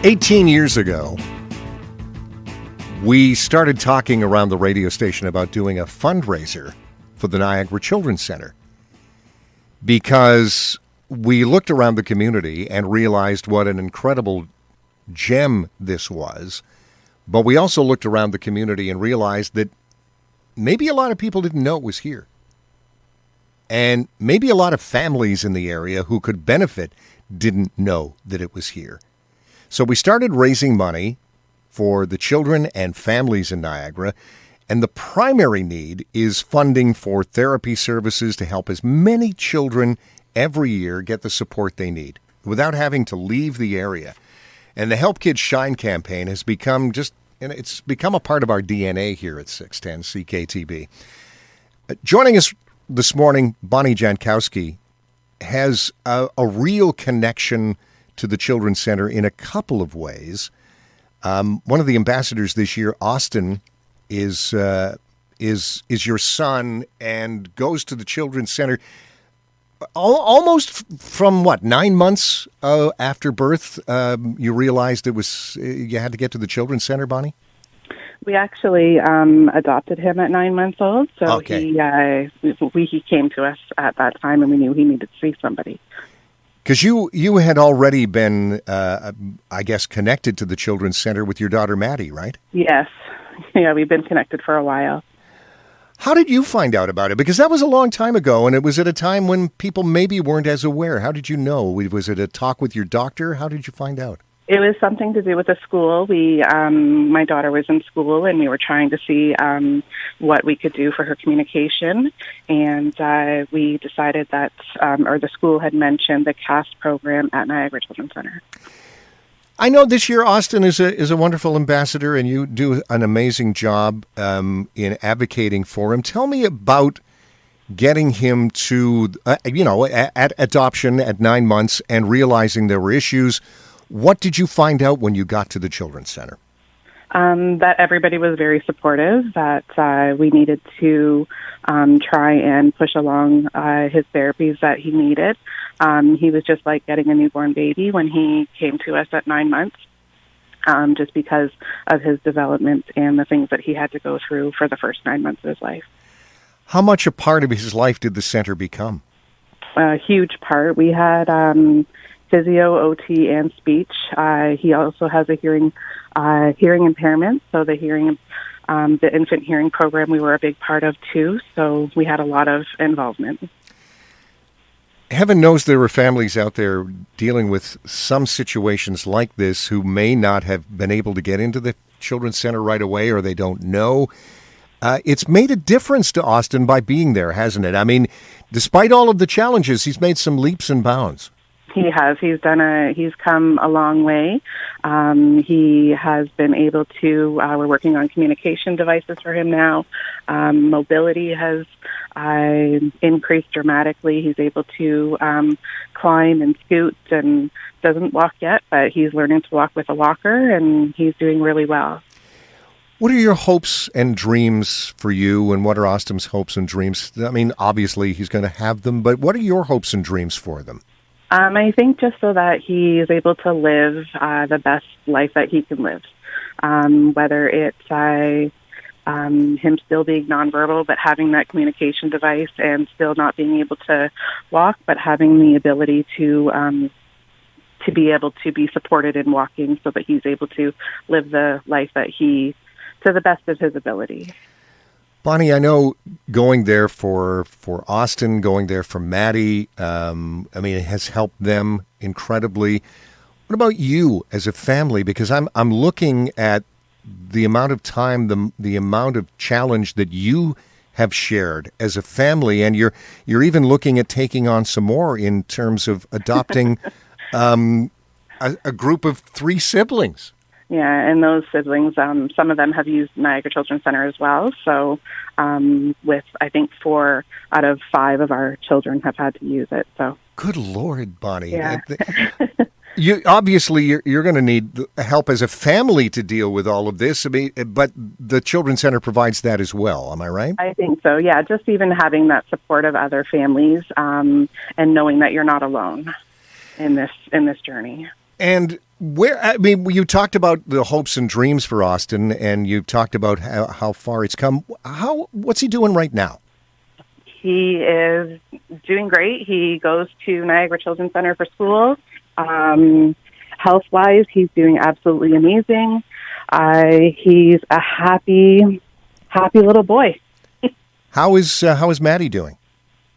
18 years ago, we started talking around the radio station about doing a fundraiser for the Niagara Children's Center because we looked around the community and realized what an incredible gem this was. But we also looked around the community and realized that maybe a lot of people didn't know it was here. And maybe a lot of families in the area who could benefit didn't know that it was here. So we started raising money for the children and families in Niagara, and the primary need is funding for therapy services to help as many children every year get the support they need without having to leave the area. And the Help Kids Shine campaign has become it's become a part of our DNA here at 610 CKTB. Joining us this morning, Bonnie Jankowski has a real connection to the Children's Center in a couple of ways. One of the ambassadors this year, Austin, is your son and goes to the Children's Center almost from 9 months after birth. You realized you had to get to the Children's Center, Bonnie? We actually adopted him at 9 months old, so okay. He came to us at that time, and we knew he needed to see somebody. Because you had already been, I guess, connected to the Children's Center with your daughter, Maddie, right? Yes. Yeah, we've been connected for a while. How did you find out about it? Because that was a long time ago, and it was at a time when people maybe weren't as aware. How did you know? Was it a talk with your doctor? How did you find out? It was something to do with the school. My daughter was in school, and we were trying to see what we could do for her communication. And we decided that, or the school had mentioned the CAST program at Niagara Children's Center. I know this year Austin is a wonderful ambassador, and you do an amazing job in advocating for him. Tell me about getting him to, at adoption at 9 months and realizing there were issues. What did you find out when you got to the Children's Center? That everybody was very supportive, that we needed to try and push along his therapies that he needed. He was just like getting a newborn baby when he came to us at 9 months, just because of his development and the things that he had to go through for the first 9 months of his life. How much a part of his life did the center become? A huge part. We had physio, OT, and speech. He also has a hearing impairment, so the infant hearing program we were a big part of too, so we had a lot of involvement. Heaven knows there are families out there dealing with some situations like this who may not have been able to get into the Children's Center right away, or they don't know. It's made a difference to Austin by being there, hasn't it? I mean, despite all of the challenges, he's made some leaps and bounds. He has. He's come a long way. He has been able to, we're working on communication devices for him now. Mobility has increased dramatically. He's able to climb and scoot and doesn't walk yet, but he's learning to walk with a walker, and he's doing really well. What are your hopes and dreams for you, and what are Austin's hopes and dreams? I mean, obviously he's going to have them, but what are your hopes and dreams for them? I think just so that he is able to live the best life that he can live, whether it's him still being nonverbal but having that communication device and still not being able to walk, but having the ability to be able to be supported in walking so that he's able to live the life that to the best of his ability. Bonnie, I know going there for Austin, going there for Maddie, it has helped them incredibly. What about you as a family? Because I'm looking at the amount of time, the amount of challenge that you have shared as a family, and you're even looking at taking on some more in terms of adopting a group of 3 siblings. Yeah, and those siblings, some of them have used Niagara Children's Center as well. So with, I think, 4 out of 5 of our children have had to use it. So good Lord, Bonnie. Yeah. You're going to need help as a family to deal with all of this. I mean, but the Children's Center provides that as well. Am I right? I think so, yeah. Just even having that support of other families and knowing that you're not alone in this journey. And You talked about the hopes and dreams for Austin, and you've talked about how far it's come. What's he doing right now? He is doing great. He goes to Niagara Children's Center for schools. Health-wise, he's doing absolutely amazing. He's a happy little boy. How is Maddie doing?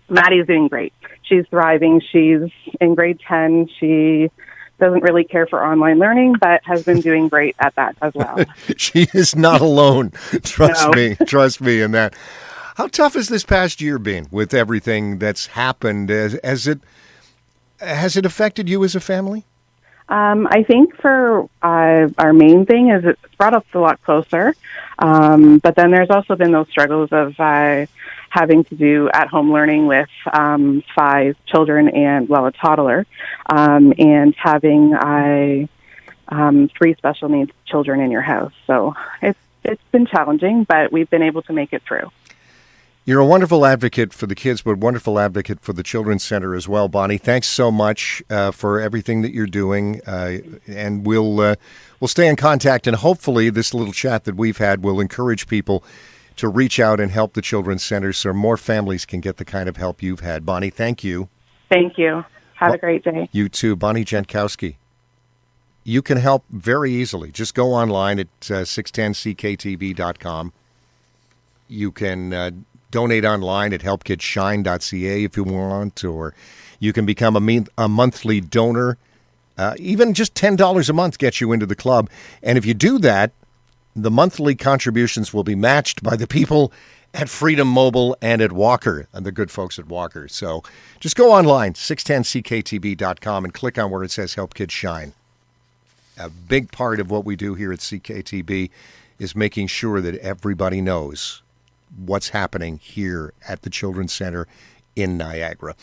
Maddie's doing great. She's thriving. She's in grade 10. She doesn't really care for online learning, but has been doing great at that as well. She is not alone. Trust me in that. How tough has this past year been with everything that's happened? Has it affected you as a family? I think for our main thing is it's brought us a lot closer. But then there's also been those struggles of having to do at-home learning with 5 children and, a toddler, and having 3 special needs children in your house. So it's been challenging, but we've been able to make it through. We're a wonderful advocate for the kids, but wonderful advocate for the Children's Center as well, Bonnie. Thanks so much for everything that you're doing, and we'll stay in contact, and hopefully this little chat that we've had will encourage people to reach out and help the Children's Center so more families can get the kind of help you've had. Bonnie, thank you. Thank you. Have a great day. You too. Bonnie Jankowski. You can help very easily. Just go online at 610cktv.com. You can donate online at helpkidshine.ca if you want, or you can become a monthly donor. Even just $10 a month gets you into the club. And if you do that, the monthly contributions will be matched by the people at Freedom Mobile and at Walker, and the good folks at Walker. So just go online, 610cktv.com, and click on where it says Help Kids Shine. A big part of what we do here at CKTB is making sure that everybody knows what's happening here at the Children's Center in Niagara.